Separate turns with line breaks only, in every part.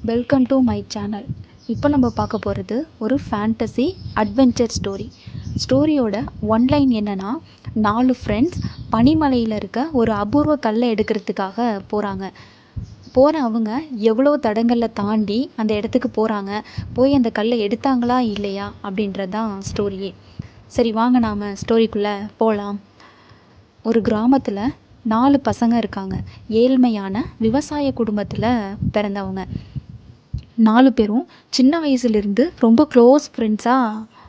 Welcome to my channel. இப்போ நம்ம பார்க்க போகிறது ஒரு ஃபேண்டசி அட்வென்ச்சர் ஸ்டோரியோட ஒன்லைன் என்னென்னா, 4 ஃப்ரெண்ட்ஸ் பனிமலையில் இருக்க ஒரு அபூர்வ கல்லை எடுக்கிறதுக்காக போகிற அவங்க எவ்வளோ தடங்களை தாண்டி அந்த இடத்துக்கு போகிறாங்க, போய் அந்த கல்லை எடுத்தாங்களா இல்லையா அப்படின்றது தான் ஸ்டோரியே. சரி, வாங்க நாம் ஸ்டோரிக்குள்ளே போகலாம். ஒரு கிராமத்தில் 4 பசங்க இருக்காங்க. ஏழ்மையான விவசாய குடும்பத்தில் பிறந்தவங்க. 4 பேரும் சின்ன வயசுலேருந்து ரொம்ப க்ளோஸ் ஃப்ரெண்ட்ஸாக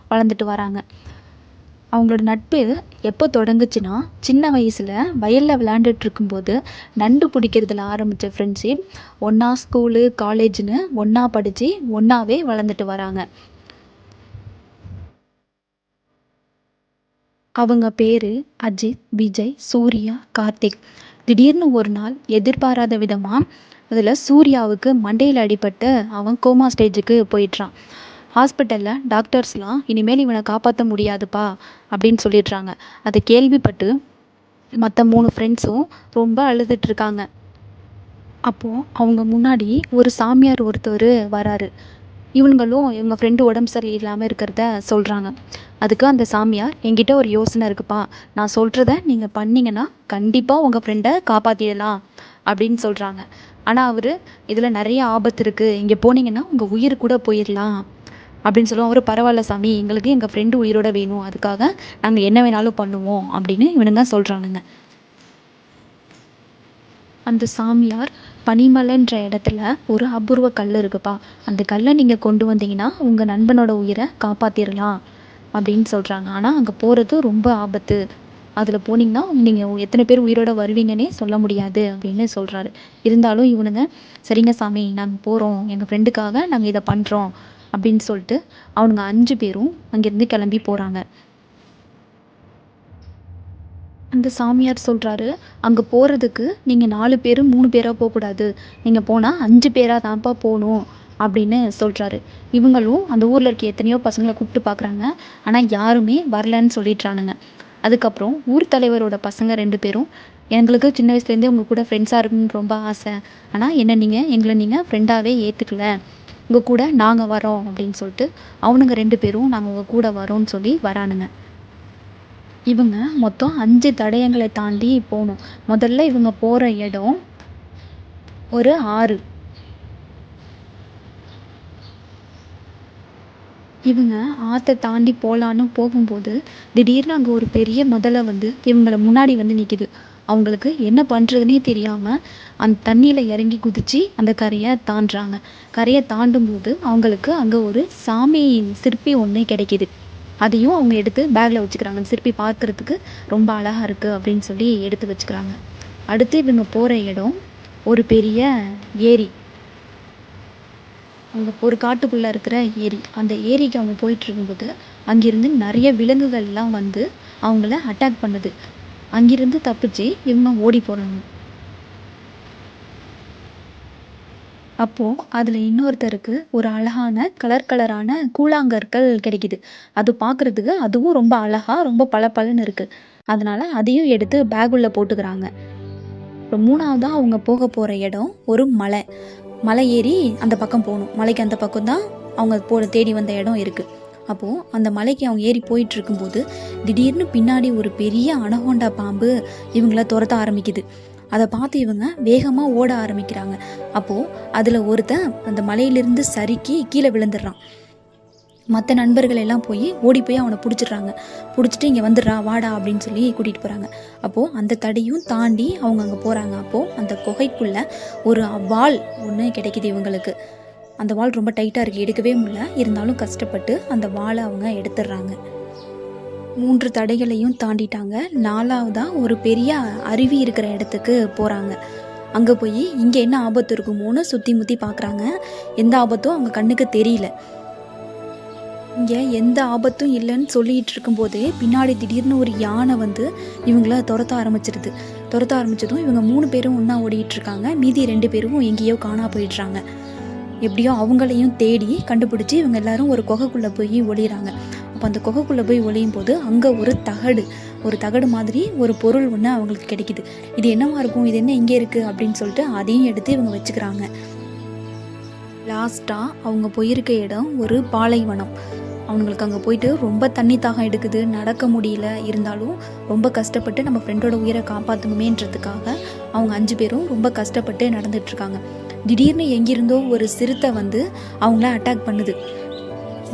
வளர்ந்துட்டு வராங்க. அவங்களோட நட்பு எப்போ தொடங்குச்சுன்னா, சின்ன வயசில் வயலில் விளையாண்டுட்டு இருக்கும்போது நண்டு பிடிக்கிறதுல ஆரம்பித்த ஃப்ரெண்ட்ஷிப் ஒன்றா ஸ்கூலு காலேஜ்னு ஒன்றா படித்து ஒன்றாவே வளர்ந்துட்டு வராங்க. அவங்க பேர் அஜித், விஜய், சூர்யா, கார்த்திக். திடீர்னு ஒரு நாள் எதிர்பாராத விதமாக அதில் சூர்யாவுக்கு மண்டையில் அடிபட்டு அவன் கோமா ஸ்டேஜுக்கு போயிடுறான். ஹாஸ்பிட்டலில் டாக்டர்ஸ்லாம் இனிமேல் இவனை காப்பாற்ற முடியாதுப்பா அப்படின்னு சொல்லிடுறாங்க. அதை கேள்விப்பட்டு மற்ற 3 ஃப்ரெண்ட்ஸும் ரொம்ப அழுதுட்ருக்காங்க. அப்போது அவங்க முன்னாடி ஒரு சாமியார் ஒருத்தர் வராரு. இவங்களும் இவங்க ஃப்ரெண்டு உடம்பு சரியில்லாமல் இருக்கிறத சொல்கிறாங்க. அதுக்கு அந்த சாமியார், என்கிட்ட ஒரு யோசனை இருக்குப்பா, நான் சொல்கிறத நீங்கள் பண்ணிங்கன்னா கண்டிப்பாக உங்கள் ஃப்ரெண்டை காப்பாற்றிடலாம் அப்படின்னு சொல்கிறாங்க. ஆனால் அவர், இதில் நிறைய ஆபத்து இருக்குது, இங்கே போனீங்கன்னா உங்கள் உயிர் கூட போயிடலாம் அப்படின்னு சொல்லுவோம். அவர், பரவாயில்ல சாமி, எங்களுக்கு எங்கள் ஃப்ரெண்டு உயிரோட வேணும், அதுக்காக நாங்கள் என்ன வேணாலும் பண்ணுவோம் அப்படின்னு இவனுங்க சொல்கிறானுங்க. அந்த சாமியார், பனிமலைன்ற இடத்துல ஒரு அபூர்வ கல் இருக்குப்பா, அந்த கல்லை நீங்கள் கொண்டு வந்தீங்கன்னா உங்கள் நண்பனோட உயிரை காப்பாற்றிடலாம் அப்படின்னு சொல்கிறாங்க. ஆனால் அங்கே போகிறது ரொம்ப ஆபத்து, அதில் போனீங்கன்னா நீங்கள் எத்தனை பேர் உயிரோட வருவீங்கன்னே சொல்ல முடியாது அப்படின்னு சொல்கிறாரு. இருந்தாலும் இவனுங்க, சரிங்க சாமி, நாங்கள் போகிறோம், எங்கள் ஃப்ரெண்டுக்காக நாங்கள் இதை பண்ணுறோம் அப்படின்னு சொல்லிட்டு அவனுங்க 5 பேரும் அங்கேருந்து கிளம்பி போகிறாங்க. அந்த சாமியார் சொல்கிறாரு, அங்கே போகிறதுக்கு நீங்கள் 4 பேர் 3 பேராக போகக்கூடாது, நீங்கள் போனால் 5 பேராக தான்ப்பா போகணும் அப்படின்னு சொல்கிறாரு. இவங்களும் அந்த ஊரில் இருக்க எத்தனையோ பசங்களை கூப்பிட்டு பார்க்குறாங்க, ஆனால் யாருமே வரலன்னு சொல்லிடுறானுங்க. அதுக்கப்புறம் ஊர் தலைவரோட பசங்க 2 பேரும், எங்களுக்கு சின்ன வயசுலேருந்தே உங்கள் கூட ஃப்ரெண்ட்ஸாக இருக்கணும்னு ரொம்ப ஆசை, ஆனால் எங்களை நீங்கள் ஃப்ரெண்டாகவே ஏற்றுக்கல, உங்கள் கூட நாங்கள் வரோம் அப்படின்னு சொல்லிட்டு அவனுங்க 2 பேரும் நாங்கள் உங்கள் கூட வரோன்னு சொல்லி வரானுங்க. இவங்க மொத்தம் 5 தடயங்களை தாண்டி போகணும். முதல்ல இவங்க போகிற இடம் ஒரு ஆறு. இவங்க ஆற்றை தாண்டி போகலான்னு போகும்போது திடீர்னு அங்கே ஒரு பெரிய முதலை வந்து இவங்களை முன்னாடி வந்து நிற்கிது. அவங்களுக்கு என்ன பண்ணுறதுனே தெரியாமல் அந்த தண்ணியில் இறங்கி குதித்து அந்த கரையை தாண்டுறாங்க. கரையை தாண்டும்போது அவங்களுக்கு அங்கே ஒரு சாமி சிற்பி ஒன்று கிடைக்கிது. அதையும் அவங்க எடுத்து பேக்கில் வச்சுக்கிறாங்க. அந்த சிற்பி பார்க்குறதுக்கு ரொம்ப அழகாக இருக்குது அப்படின்னு சொல்லி எடுத்து வச்சுக்கிறாங்க. அடுத்து இவங்க போகிற இடம் ஒரு பெரிய ஏரி. அவங்க ஒரு காட்டுக்குள்ளே இருக்கிற ஏரி. அந்த ஏரிக்கு அவங்க போயிட்டு இருக்கும்போது அங்கிருந்து நிறைய விலங்குகள்லாம் வந்து அவங்கள அட்டாக் பண்ணுது. அங்கிருந்து தப்பிச்சு இவங்க ஓடி போகிறாங்க. அப்போது அதில் இன்னொருத்தருக்கு ஒரு அழகான கலரான கூழாங்கற்கள் கிடைக்கிது. அது பார்க்குறதுக்கு அதுவும் ரொம்ப அழகாக ரொம்ப பளபளன்னு இருக்குது. அதனால் அதையும் எடுத்து பேக்குள்ளே போட்டுக்கிறாங்க. இப்போ 3ஆவதாக அவங்க போக போகிற இடம் ஒரு மலை ஏறி அந்த பக்கம் போகணும். மலைக்கு அந்த பக்கம் தான் அவங்க தேடி வந்த இடம் இருக்குது. அப்போது அந்த மலைக்கு அவங்க ஏறி போயிட்டு இருக்கும்போது திடீர்னு பின்னாடி ஒரு பெரிய அனகோண்டா பாம்பு இவங்கள துரத்த ஆரம்பிக்குது. அதை பார்த்து இவங்க வேகமாக ஓட ஆரம்பிக்கிறாங்க. அப்போது அதில் ஒருத்தன் அந்த மலையிலிருந்து சறுக்கி கீழே விழுந்துடுறான். மற்ற நண்பர்கள் எல்லாம் ஓடி போய் அவனை பிடிச்சிடுறாங்க. பிடிச்சிட்டு, இங்கே வந்துடுறா, வாடா அப்படின்னு சொல்லி கூட்டிகிட்டு போகிறாங்க. அப்போது அந்த தடையும் தாண்டி அவங்க அங்கே போகிறாங்க. அப்போது அந்த குகைக்குள்ளே ஒரு வால் ஒன்று கிடைக்கிது இவங்களுக்கு. அந்த வால் ரொம்ப டைட்டாக இருக்குது, எடுக்கவே முடியல. இருந்தாலும் கஷ்டப்பட்டு அந்த வாலை அவங்க எடுத்துடுறாங்க. 3 தடைகளையும் தாண்டிட்டாங்க. 4ஆவதாக ஒரு பெரிய அருவி இருக்கிற இடத்துக்கு போகிறாங்க. அங்கே போய் இங்கே என்ன ஆபத்து இருக்குமோன்னு சுற்றி முற்றி பார்க்குறாங்க. எந்த ஆபத்தும் அவங்க கண்ணுக்கு தெரியல. இங்கே எந்த ஆபத்தும் இல்லைன்னு சொல்லிகிட்டு இருக்கும்போதே பின்னாடி திடீர்னு ஒரு யானை வந்து இவங்கள துரத்த ஆரம்பிச்சதும் இவங்க 3 பேரும் ஒன்றா ஓடிட்டுருக்காங்க. மீதி 2 பேரும் எங்கேயோ காணா போயிடுறாங்க. எப்படியோ அவங்களையும் தேடி கண்டுபிடிச்சி இவங்க எல்லாரும் ஒரு குகைக்குள்ளே போய் ஒளிகிறாங்க. அப்போ அந்த குகைக்குள்ளே போய் ஒளியும் போது அங்கே ஒரு தகடு மாதிரி ஒரு பொருள் ஒன்று அவங்களுக்கு கிடைக்கிது. இது என்னவா இருக்கும், இது என்ன இங்கே இருக்குது அப்படின்னு சொல்லிட்டு அதையும் எடுத்து இவங்க வச்சுக்கிறாங்க. லாஸ்ட்டாக அவங்க போயிருக்க இடம் ஒரு பாலைவனம். அவங்களுக்கு அங்கே போயிட்டு ரொம்ப தண்ணி தாகம் எடுக்குது, நடக்க முடியல. இருந்தாலும் ரொம்ப கஷ்டப்பட்டு நம்ம ஃப்ரெண்டோட உயிரை காப்பாற்றணுமேன்றதுக்காக அவங்க 5 பேரும் ரொம்ப கஷ்டப்பட்டு நடந்துட்டுருக்காங்க. திடீர்னு எங்கிருந்தோ ஒரு சிறுத்தை வந்து அவங்கள அட்டாக் பண்ணுது.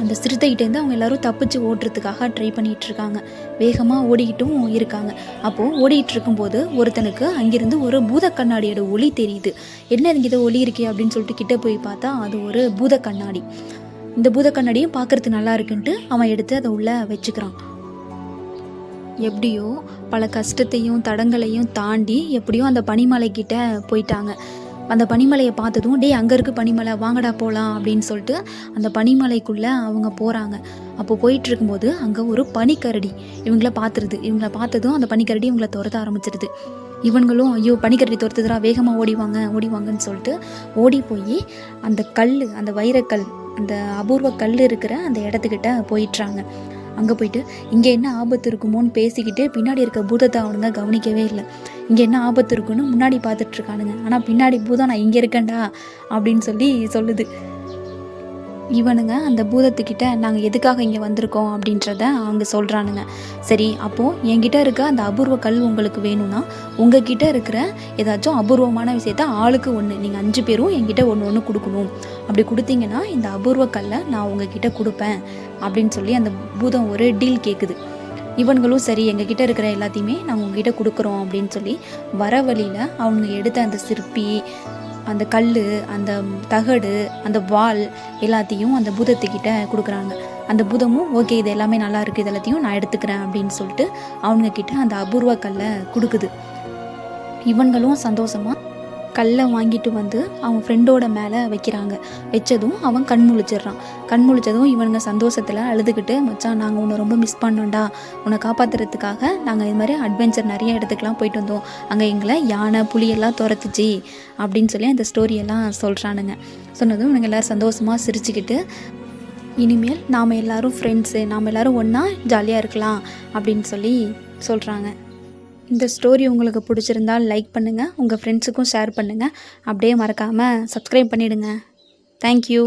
அந்த சிறுத்தைகிட்டேருந்து அவங்க எல்லோரும் தப்பிச்சு ஓட்டுறதுக்காக ட்ரை பண்ணிகிட்ருக்காங்க. வேகமாக ஓடிக்கிட்டும் இருக்காங்க. அப்போது ஓடிக்கிட்டு இருக்கும்போது ஒருத்தனுக்கு அங்கேருந்து ஒரு பூத கண்ணாடியோட ஒளி தெரியுது. என்ன இங்கே ஒளி இருக்கே அப்படின்னு சொல்லிட்டு கிட்டே போய் பார்த்தா அது ஒரு பூத கண்ணாடி. இந்த பூத கண்ணாடியும் பார்க்குறதுக்கு நல்லா இருக்குன்ட்டு அவன் எடுத்து அதை உள்ளே வச்சுக்கிறான். எப்படியோ பல கஷ்டத்தையும் தடங்களையும் தாண்டி எப்படியோ அந்த பனிமலைக்கிட்ட போயிட்டாங்க. அந்த பனிமலையை பார்த்ததும் டே அங்கே இருக்குது பனிமலை, வாங்கடா போகலாம் அப்படின்னு சொல்லிட்டு அந்த பனிமலைக்குள்ளே அவங்க போகிறாங்க. அப்போ போயிட்டு இருக்கும்போது அங்கே ஒரு பனிக்கரடி இவங்கள பார்த்துருது. இவங்கள பார்த்ததும் அந்த பனிக்கரடி இவங்கள துரத்த ஆரம்பிச்சிருது. இவங்களும் ஐயோ பனிக்கரடி துரத்துதுரா, வேகமாக ஓடிவாங்கன்னு சொல்லிட்டு ஓடி போய் அந்த கல், அந்த வைரக்கல், அந்த அபூர்வ கல் இருக்கிற அந்த இடத்துக்கிட்ட போயிட்டுறாங்க. அங்கே போயிட்டு இங்கே என்ன ஆபத்து இருக்குமோன்னு பேசிக்கிட்டு பின்னாடி இருக்க பூதத்தை அவனுங்க கவனிக்கவே இல்லை. இங்கே என்ன ஆபத்து இருக்குன்னு முன்னாடி பார்த்துட்ருக்கானுங்க. ஆனால் பின்னாடி பூதம் நான் இங்கே இருக்கேன்டா அப்படின்னு சொல்லுது. இவனுங்க அந்த பூதத்துக்கிட்ட நாங்கள் எதுக்காக இங்கே வந்திருக்கோம் அப்படின்றத அவங்க சொல்கிறானுங்க. சரி, அப்போது என்கிட்ட இருக்க அந்த அபூர்வ கல் உங்களுக்கு வேணும்னா உங்ககிட்ட இருக்கிற ஏதாச்சும் அபூர்வமான விஷயத்த ஆளுக்கு ஒன்று, நீங்கள் 5 பேரும் என்கிட்ட ஒன்று கொடுக்கணும். அப்படி கொடுத்தீங்கன்னா இந்த அபூர்வ கல்லை நான் உங்ககிட்ட கொடுப்பேன் அப்படின்னு சொல்லி அந்த பூதம் ஒரு டீல் கேட்குது. இவன்களும் சரி எங்ககிட்ட இருக்கிற எல்லாத்தையுமே நாங்கள் உங்ககிட்ட கொடுக்குறோம் அப்படின்னு சொல்லி வர வழியில் அவங்க எடுத்த அந்த சிற்பி, அந்த கல், அந்த தகடு, அந்த வால் எல்லாத்தையும் அந்த பூதத்துக்கிட்ட கொடுக்குறாங்க. அந்த பூதமும் ஓகே இது எல்லாமே நல்லா இருக்குது, இது எல்லாத்தையும் நான் எடுத்துக்கிறேன் அப்படின்னு சொல்லிட்டு அவங்கக்கிட்ட அந்த அபூர்வ கல்லை கொடுக்குது. இவன்களும் சந்தோஷமாக கல்லை வாங்கிட்டு வந்து அவன் ஃப்ரெண்டோட மேலே வைக்கிறாங்க. வச்சதும் அவன் கண் முழிச்சதும் இவனுங்க சந்தோஷத்தில் அழுதுகிட்டு மச்சான் நாங்கள் உன்னை ரொம்ப மிஸ் பண்ணோண்டா, உன்னை காப்பாற்றுறதுக்காக நாங்கள் இது மாதிரி அட்வென்ச்சர் நிறைய இடத்துக்குலாம் போயிட்டு வந்தோம், அங்கே எங்களை யானை புலியெல்லாம் துரத்துச்சு அப்படின்னு சொல்லி அந்த ஸ்டோரியெல்லாம் சொல்கிறானுங்க. சொன்னதும் இவனுங்க எல்லோரும் சந்தோஷமாக சிரிச்சுக்கிட்டு இனிமேல் நாம் எல்லோரும் ஃப்ரெண்ட்ஸு, நாம் எல்லோரும் ஒன்றா ஜாலியாக இருக்கலாம் அப்படின்னு சொல்லி சொல்கிறாங்க. இந்த ஸ்டோரி உங்களுக்கு பிடிச்சிருந்தால் லைக் பண்ணுங்கள், உங்கள் ஃப்ரெண்ட்ஸுக்கும் ஷேர் பண்ணுங்கள். அப்படியே மறக்காமல் சப்ஸ்கிரைப் பண்ணிவிடுங்க. தேங்க்யூ.